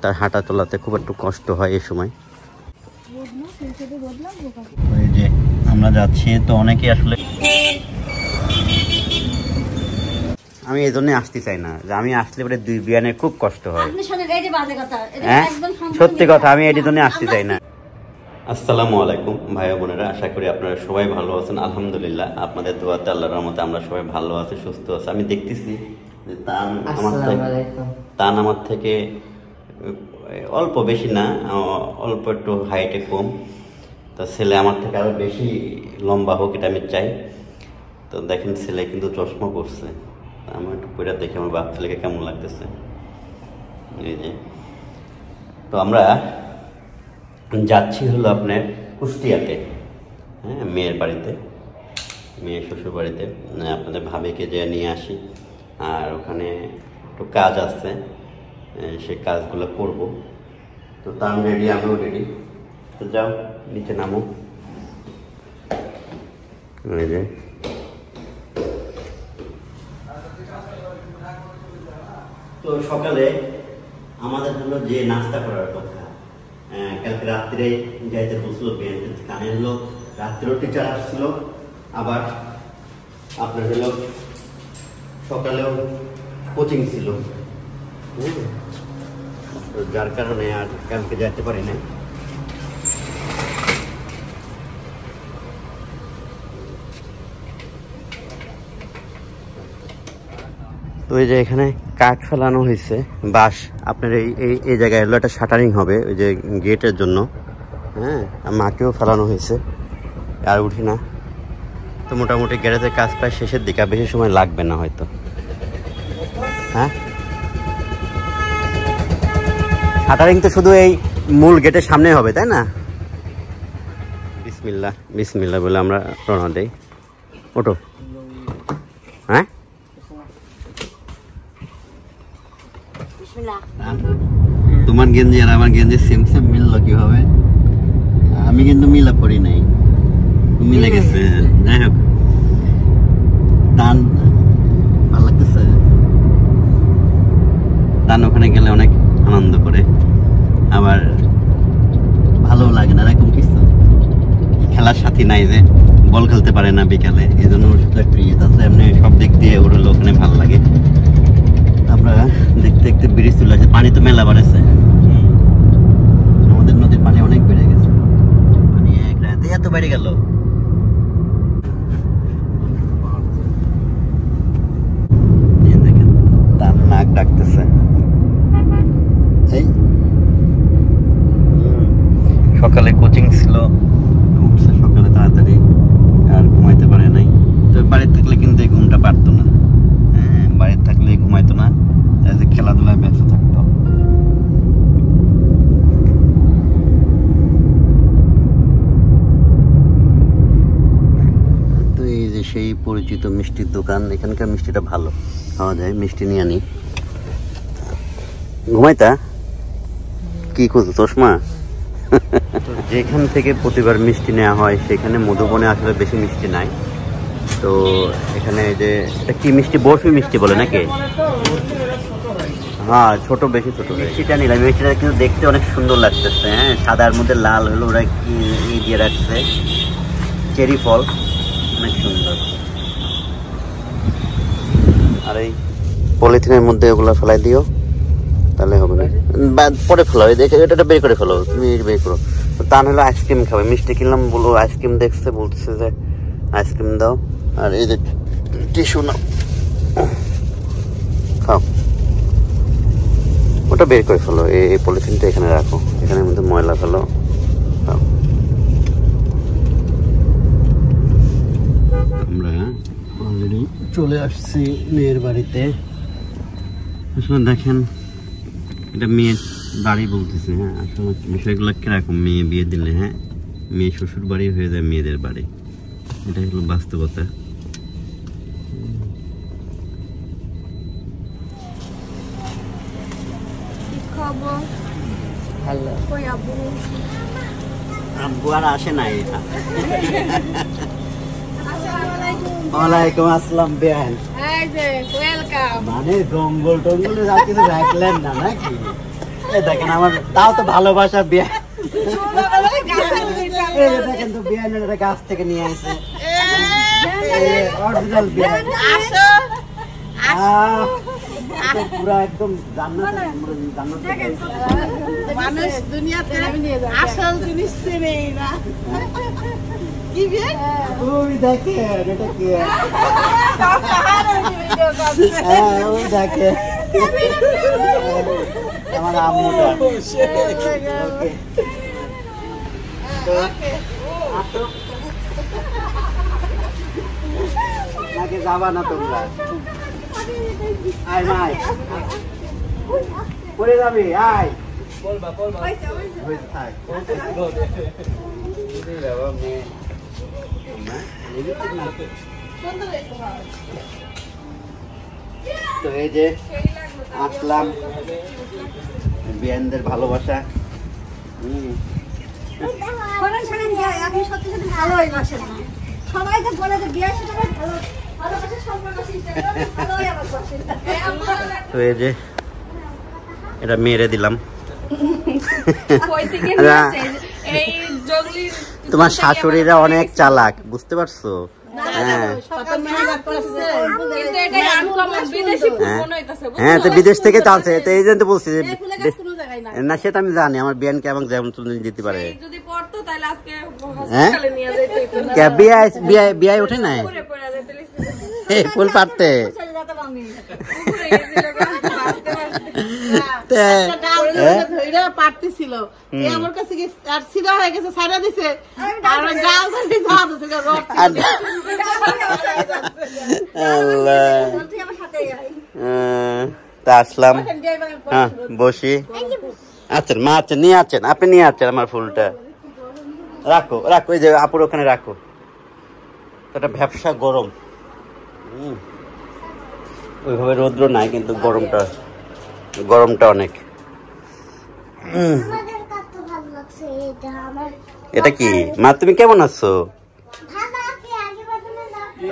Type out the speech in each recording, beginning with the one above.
তার হাঁটা চলাতে খুব একটু কষ্ট হয় এই সময়। এই যে আমরা যাচ্ছি তো অনেকে আসলে, আমি এই জন্য আসতে চাই না, যে আমি আসলে পরে দুই বিয়ানের খুব কষ্ট হয়। হ্যাঁ সত্যি কথা, আমি এই জন্য আসতে চাই না। আসসালামু আলাইকুম ভাই বোনেরা, আশা করি আপনারা সবাই ভালো আছেন। আলহামদুলিল্লাহ আপনাদের দোয়াতে আল্লাহর রহমতে আমরা সবাই ভালো আছি, সুস্থ আছি। আমি দেখতেছি যে তান আমার থেকে অল্প, বেশি না, অল্প একটু হাইটে কম। তো ছেলে আমার থেকে আরো বেশি লম্বা হোক, এটা আমি চাই। তো দেখেন ছেলে কিন্তু চশমা পরছে, আমি একটু পরে দেখি আমার বাপ ছেলেকে কেমন লাগতেছে। এই যে তো আমরা যাচ্ছি হলো আপনার কুষ্টিয়াতে, হ্যাঁ, মেয়ের বাড়িতে, মেয়ের শ্বশুর বাড়িতে। আপনাদের ভাবিকে যে নিয়ে আসি, আর ওখানে একটু কাজ আছে, সেই কাজগুলো করব। তো তার রেডি, আমিও রেডি। তো যাও নিচে নামো। এই যে তো সকালে আমাদের হলো যে নাস্তা করার কথা, কালকে রাত্রে যাইতে বলছিল কানে, হলো রাত্রেও টিচার আসছিল, আবার আপনার হলো সকালেও কোচিং ছিল, যার কারণে আর কালকে যেতে পারি না। তো এই যে এখানে কাঠ ফেলানো হয়েছে, বাঁশ আপনার এই জায়গায় হলো একটা শাটারিং হবে ওই যে গেটের জন্য, হ্যাঁ, মাটিও ফেলানো হয়েছে। আর উঠি না, তো মোটামুটি গ্যারেজের কাজ প্রায় শেষের দিকে, বেশি সময় লাগবে না হয়তো। হ্যাঁ, শাটারিং তো শুধু এই মূল গেটের সামনে হবে, তাই না? বিসমিল্লাহ বিসমিল্লাহ বলে আমরা রওনা দেই। ওঠো। হ্যাঁ, তোমার গেঞ্জি আর আমার গেঞ্জি সেম সেম মিললো কিভাবে? আমি কিন্তু মিলা পড়ি নাই, মিলে গেছে। যাই হোক, টান ভালো লাগতেছে। টান ওখানে গেলে অনেক আনন্দ করে, আবার ভালো লাগে না এরকম কিছু। খেলার সাথী নাই, যে বল খেলতে পারে না বিকালে, এই জন্য ওর সাথে একটু ইয়ে আছে। এমনি সব দিক দিয়ে ওর ওখানে ভালো লাগে। আমরা দেখতে দেখতে ব্রিজ চলে আসছে, পানি তো মেলা বাড়েছে, আমাদের নদীর পানি অনেক বেড়ে গেছে। পানি এক রাতে এত বেড়ে গেল। দেখেন তার নাক ডাকতেছে। এই সকালে কোচিং ছিল, উঠছে সকালে তাড়াতাড়ি, আর ঘুমাইতে পারে নাই। তো বাড়িতে থাকলে কিন্তু এই ঘুমটা পারতো না, হ্যাঁ, বাড়িতে থাকলে ঘুমাইতো না, খেলাধুলায় ব্যস্ত থাকতো। তো এই যে সেই পরিচিত মিষ্টির দোকান, এখানকার মিষ্টিটা ভালো খাওয়া যায়, মিষ্টি নিয়ে আনি। ঘুমাইতা কি খুঁজো, চশমা? যেখান থেকে প্রতিবার মিষ্টি নেওয়া হয় সেখানে মধুবনে আসলে বেশি মিষ্টি নাই। তো এখানে যে এটা কি মিষ্টি, বরফি মিষ্টি বলে নাকি? হ্যাঁ, ছোট, বেশি ছোট। মিষ্টিটা নিলাম, মিষ্টিটা কিন্তু দেখতে অনেক সুন্দর লাগতেছে। হ্যাঁ, সাদার মধ্যে লাল হলো, ওরা কি দিয়ে রাখছে, চেরি ফল, অনেক সুন্দর। আর এই পলিথিনের মধ্যে ওগুলো ফেলাই দিও, তাহলে হবে না, পরে ফেলো। এটা বের করে ফেলো, তুমি বের করো। তা নাহলে আইসক্রিম খাবে। মিষ্টি কিনলাম, বলো আইসক্রিম দেখছে, বলতেছে যে আইসক্রিম দাও। আর এই যে টিস্যু নাও, খাও। ওটা বের করে ফেলো, এই পলিথিনটা এখানে রাখো, এখানের মধ্যে ময়লা ফেলো, খাও। আমরা অলরেডি চলে আসছি মেয়ের বাড়িতে। আসলে দেখেন, এটা মেয়ের বাড়ি বলতেছে, হ্যাঁ, আসলে বিষয়গুলো কিরকম, মেয়ে বিয়ে দিলে, হ্যাঁ, মেয়ে শ্বশুর বাড়ি হয়ে যায় মেয়েদের বাড়ি, এটা হলো বাস্তবতা। আব্বু আর আসে নাই। ওয়ালাইকুম আসসালাম বেন। এই যে ওয়েলকাম। মানে জঙ্গল টঙ্গলে যা কিছু রাখলেন না নাকি? দেখেন আমার তাও তো ভালোবাসা বিয়ে দেখেন তো বিয়ানের গাছ থেকে নিয়ে আসে অরিজিনাল বিয়ান পুরা একদম মানুষ দুনিয়াতে আসল জিনিস নেই না কি বিয়ান ওই দেখেন এটা কি ওই দেখেন আমার আম্মুটা নাকি যাবা না তোমরা আয় মাই পরে যাবি আয় বলবা থাক তো এই যে আসলাম বিয়ানদের ভালোবাসা আপনি সত্যি সত্যি ভালোই বাসেন না সবাই তো বলে যে বিয়ের সাথে ভালো ভালোবাসার সম্পর্ক সৃষ্টি করে ভালোই আমার বাসেন তো এই যে এটা মেরে দিলাম তোমার শাশুড়িরা অনেক চালাক বুঝতে পারছো হ্যাঁ তো বিদেশ থেকে টানছে তো এই জন্য তো বলছি না সেটা আমি জানি আমার বিয়ানকে এবং যেমন দিতে পারে হ্যাঁ বিয়ায় ওঠে নাই ফুল পারতে পারতেছিল আমার কাছে আর সিধা হয়ে গেছে সাইডা দিছে আর গাল ধরে যাওয়া দিছিল তা আসলাম হ্যাঁ বসি আচ্ছা মা আচ্ছা নিয়ে আছেন আপনি নিয়ে আছেন আমার ফুলটা রাখো রাখো এই যে আপুর ওখানে রাখো এটা ব্যবসা গরম ওইভাবে রৌদ্র নাই কিন্তু গরমটা অনেক এটা কি মা তুমি কেমন আছো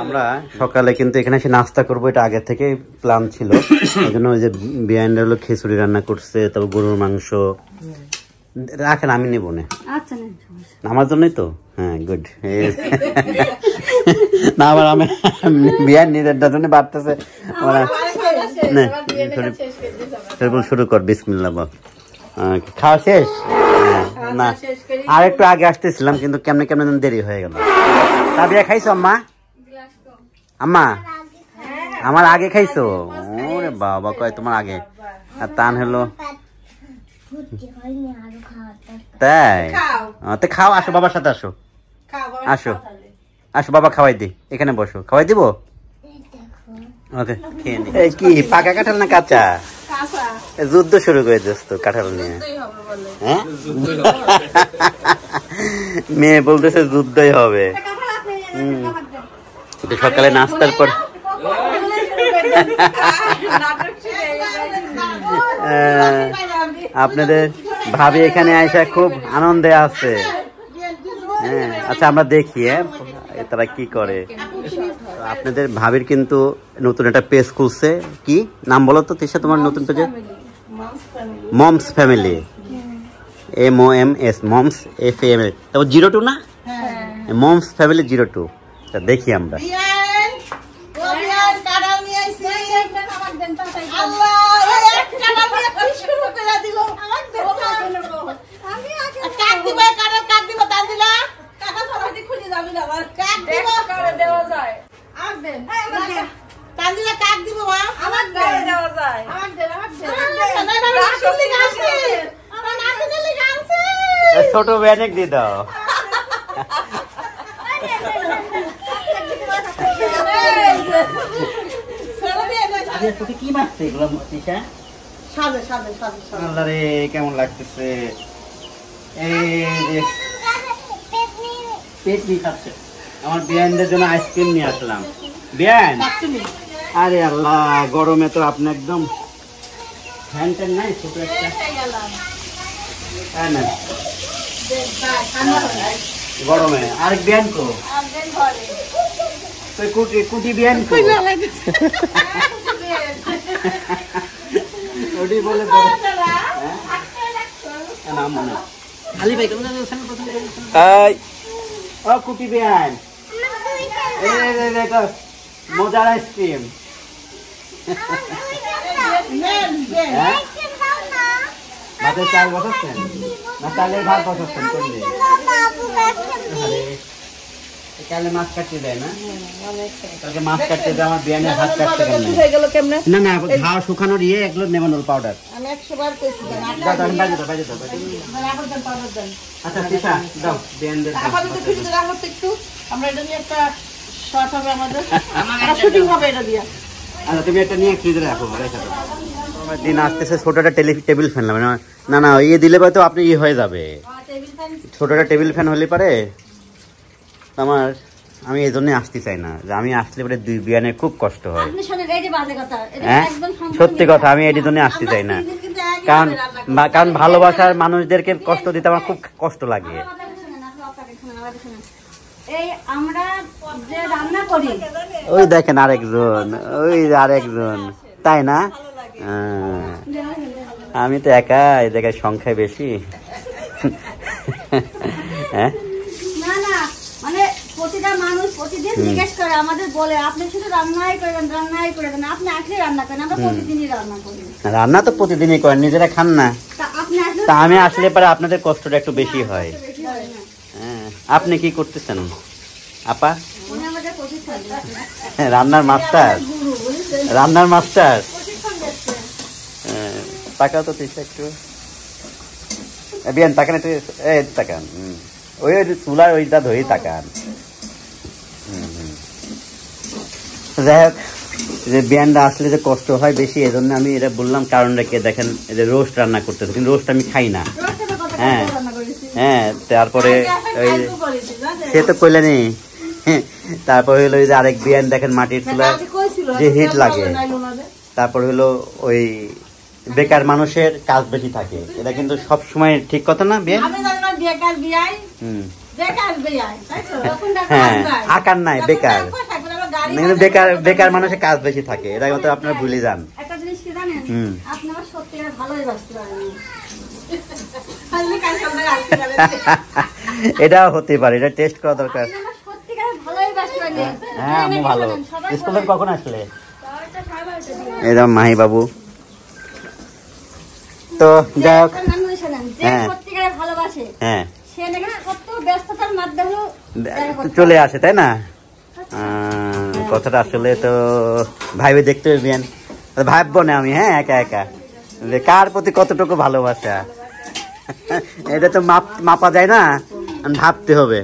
আমরা সকালে কিন্তু এখানে এসে নাস্তা করবো এটা আগে থেকে প্ল্যান ছিল এই জন্য ওই যে বিয়ানরা হলো খিচুড়ি রান্না করছে তারপর গরুর মাংস রাখেন আমি নেবো না আমার জন্যই তো হ্যাঁ গুড না আবার আমি বিয়ান নিজেরটার জন্য বাড়তেছে শুরু কর বিসমিল্লাহ খাওয়া শেষ না আর একটু আগে আসতেছিলাম কিন্তু কেমনে কেমনে দেরি হয়ে গেল তাবিয়া খাইছো আম্মা আম্মা আমার আগে খাইছো ওরে বাবা কয় তোমার আগে আর টান হলো তাই তো খাও আসো বাবার সাথে আসো আসো আসো বাবা খাওয়াই দি এখানে বসো খাওয়াই দিব ওকে এই কি পাকা কাঁঠাল না কাঁচা যুদ্ধ শুরু করে দিস তো কাঁঠাল নিয়ে হ্যাঁ মেয়ে বলতেছে যুদ্ধই হবে সকালে নাস্তার পর আপনাদের ভাবি এখানে আইসা খুব আনন্দে আছে হ্যাঁ আচ্ছা আমরা দেখি তারা কি করে আপনাদের ভাবির কিন্তু নতুন একটা পেজ খুলছে কি নাম বলো তো তিশা তোমার নতুন পেজে moms family MOMS moms FAMILY তারপর 02 না মমস ফ্যামিলি 02 দেখি আমরা ছোট ব্যানেক দিয়ে দাও কি মারছে এগুলো কেমন লাগতেছে পেট নিয়ে খাচ্ছে আমার বিয়ানদের জন্য আইসক্রিম নিয়ে আসলাম বিয়ান আরে আল্লাহ গরমে তো আপনি একদম ফ্যান ট্যান নাই ছোট একটা না গরমে আরেক বিয়ান কো কুটি বিয়ান কো ওটি বলে মনে খালি ভাই ও কুটি বিয়ান মজার আইসক্রিম ভাতের চাল বসাচ্ছেন না চালের ভাত বসাচ্ছেন করলে কালে মাছ কাটতে দেয় না কালকে মাছ কাটতে দেয় আমার বিয়ানের ভাত কাটতে কেমনে না না ঘা শুকানোর ইয়ে এগুলো নেমানোর পাউডার আমি 100 বার কইছি আচ্ছা পিঠা দাও বিয়ানদের আপাতত ফ্রিজে রাখো একটু আমরা এটা নিয়ে একটা শর্ট হবে আমাদের শুটিং হবে এটা দিয়া আচ্ছা তুমি একটা নিয়ে ফ্রিজে রাখো রেখে দাও আমার দিন আসতেছে ছোটটা টেবিল ফ্যান লাগবে না না ইয়ে দিলে হয়তো আপনি ইয়ে হয়ে যাবে ছোটটা টেবিল ফ্যান হলে পারে আমার আমি এই জন্যই আসতে চাই না যে আমি আসলে পরে দুই বিয়ানের খুব কষ্ট হয় সত্যি কথা আমি এই জন্যই আসতে চাই না কারণ ভালোবাসার মানুষদেরকে কষ্ট দিতে আমার খুব কষ্ট লাগে ওই দেখেন আরেকজন তাই না আমি তো একা এই জায়গায় সংখ্যায় বেশি হ্যাঁ প্রতিটা মানুষ প্রতিদিন জিজ্ঞেস করে আমাদের বলে আপনি শুধু রান্নাই করেন আপনি আসলে রান্না করেন আমরা প্রতিদিনই রান্না করি রান্না তো প্রতিদিনই করেন নিজেরা খান না তা আমি আসলে পরে আপনাদের কষ্টটা একটু বেশি হয় হ্যাঁ আপনি কি করতেছেন আপা রান্নার মাস্টার তাকাও তো একটু বিয়ান তাকান একটু তাকান ওই চুলার ওইটা ধরেই তাকান যাই হোক যে বিয়ানটা আসলে যে কষ্ট হয় বেশি এই জন্য আমি এটা বললাম কারণ রেখে দেখেন এই যে রোস্ট রান্না করতেছে কিন্তু রোস্ট আমি খাই না হ্যাঁ হ্যাঁ তারপরে ওই সে তো কইলে নেই তারপরে হলো যে আরেক বিয়ান দেখেন মাটির চুলা যে হিট লাগে তারপর হলো ওই বেকার মানুষের কাজ বেশি থাকে এটা কিন্তু সব সময় ঠিক কথা না বিয়ান হ্যাঁ আকার নাই বেকার বেকার মানুষের কাজ বেশি থাকে এটা কিন্তু আপনারা ভুলে যান এটাও হতে পারে এটা টেস্ট করা দরকার হ্যাঁ আমি ভালো স্কুল থেকে কখন আসলে এরকম মাহি বাবু তো যাই হোক হ্যাঁ চলে আসে তাই না কথাটা আসলে তো ভাইবে দেখতে হইবেন ভাববো না আমি হ্যাঁ একা একা যে কার প্রতি কতটুকু ভালোবাসা এটা তো মাপা যায় না ভাবতে হবে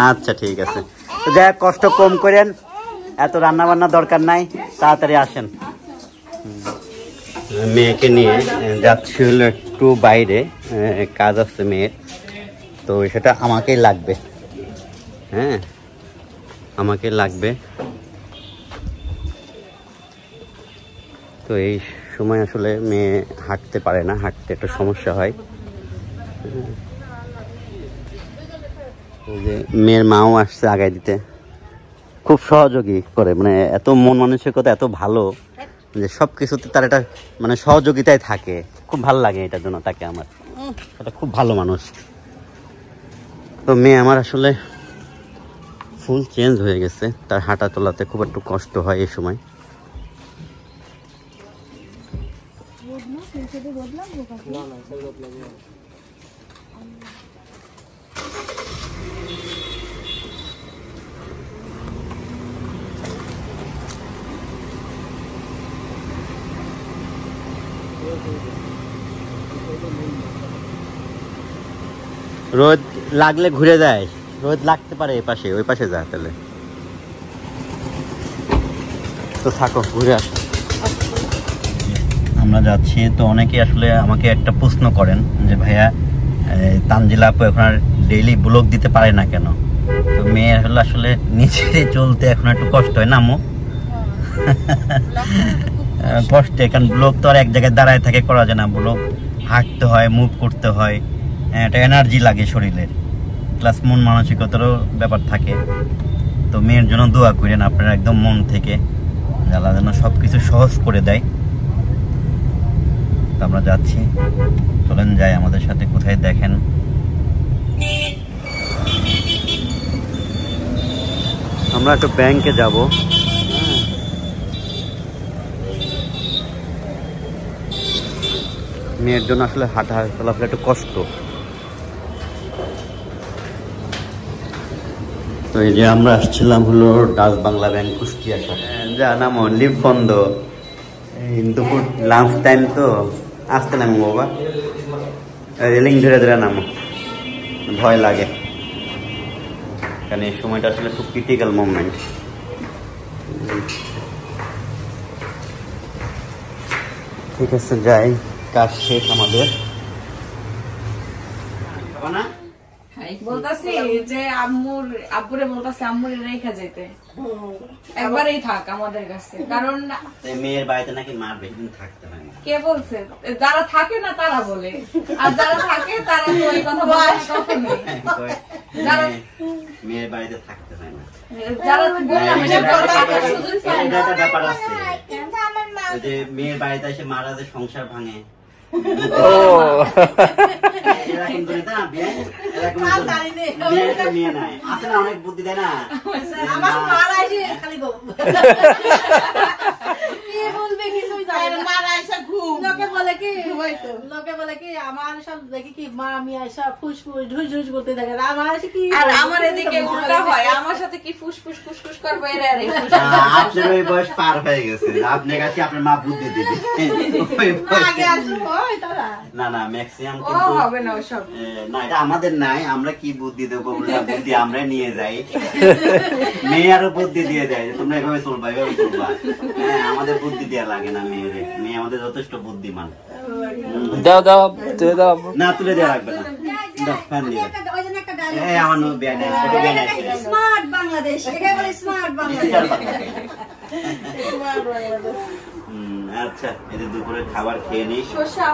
আচ্ছা ঠিক আছে তো যাই হোক কষ্ট কম করেন এত রান্না বান্না দরকার নাই তাড়াতাড়ি আসেন মেয়েকে নিয়ে যাচ্ছি হলো একটু বাইরে কাজ আছে মেয়ের তো সেটা আমাকেই লাগবে হ্যাঁ আমাকে লাগবে তো এই সময় আসলে মেয়ে হাঁটতে পারে না হাঁটতে একটা সমস্যা হয় যে মেয়ের মাও আসছে আগায় দিতে খুব সহযোগী করে মানে এত মন মানসিকতা এত ভালো যে সব কিছুতে তার একটা মানে সহযোগিতায় থাকে খুব ভালো লাগে এটার জন্য তাকে আমার এটা খুব ভালো মানুষ তো মেয়ে আমার আসলে ফুল চেঞ্জ হয়ে গেছে তার হাঁটা চলাতে খুব একটু কষ্ট হয় এই সময় রোদ লাগলে ঘুরে যায় রোদ লাগতে পারে এই পাশে ওই পাশে যা তাহলে তো থাকো ঘুরে আসো আমরা যাচ্ছি তো অনেকে আসলে আমাকে একটা প্রশ্ন করেন যে ভাইয়া তানজিলা আপু এখন আর ডেইলি ব্লগ দিতে পারে না কেন তো মেয়ের হলো আসলে নিচে চলতে এখন একটু কষ্ট হয় না আম্মু কষ্ট কারণ ব্লগ তো আর এক জায়গায় দাঁড়ায় থাকে করা যায় না ব্লগ হাঁটতে হয় মুভ করতে হয় একটা এনার্জি লাগে শরীরের প্লাস মন মানসিকতারও ব্যাপার থাকে তো মেয়ের জন্য দোয়া করেন আপনারা একদম মন থেকে আল্লাহ যেন সব কিছু সহজ করে দেয় তো আমরা যাচ্ছি চলেন যাই আমাদের ভাই দেখেন আমরা একটু ব্যাংকে যাব। মেয়ের জন্য আসলে হাঁটা চলাফেরা একটু কষ্ট। তো এই যে আমরা আসছিলাম হলো ডাচ বাংলা ব্যাংক কুষ্টিয়া যা নাম লিফট বন্ধ, দুপুর লাঞ্চ টাইম তো আসতে নামো বাবা, রেলিং ধরে ধরে নামো, ভয় লাগে কারণ এই সময়টা আসলে খুব ক্রিটিক্যাল মোমেন্ট। ঠিক আছে যাই, কাজ শেষ আমাদের। বলতাছি যে আব্বুরে বলতাছি আম্মুরে রেখা যেতে একবারই থাক আমাদের কাছে, কারণ মেয়ের বাড়িতে নাকি মা বেশি দিন থাকতে হয় না। কে বলছে? যারা থাকে না তারা বলে, আর যারা থাকে তারা তো ওই কথা বলে না কখনোই। যারা মেয়ের বাড়িতে থাকতে হয় না, যারা বললাম এটা একটা ব্যাপার আছে যে মেয়ের বাড়িতে এসে মারা যে সংসার ভাঙে, অনেক বুদ্ধি দেয় না। লোকে বলে কি আমার সব দেখি কি মা আমি আসা ফুসফুস ঢুস ঢুস করতে থাকে, আমার আসে কি আর আমার এদিকে উল্টা হয়, আমার সাথে কি ফুসফুস ফুসফুস করবো এরা রে। আপনার ওই বয়স পার হয়ে গেছে, আপনার কাছে আপনার মা বুদ্ধি দিবে। না না ম্যাক্সিমাম হবে না ওসব, না এটা আমাদের নাই, আমরা কি বুদ্ধি দেবো, বুদ্ধি আমরা নিয়ে যাই, মেয়ে আরো বুদ্ধি দিয়ে দেয় তোমরা এভাবে চলবা এভাবে চলবা। হ্যাঁ আমাদের বুদ্ধি দেওয়া লাগে না মেয়েরে, মেয়ে আমাদের যথেষ্ট বুদ্ধিমান। দাও দাও তুলে দাও না তুলে দেওয়া লাগবে না, ফ্যান দিয়ে আমার স্মার্ট বাংলাদেশ, এটাই বলে স্মার্ট বাংলাদেশ। আচ্ছা এই যে দুপুরে খাবার খেয়ে নিই। শসা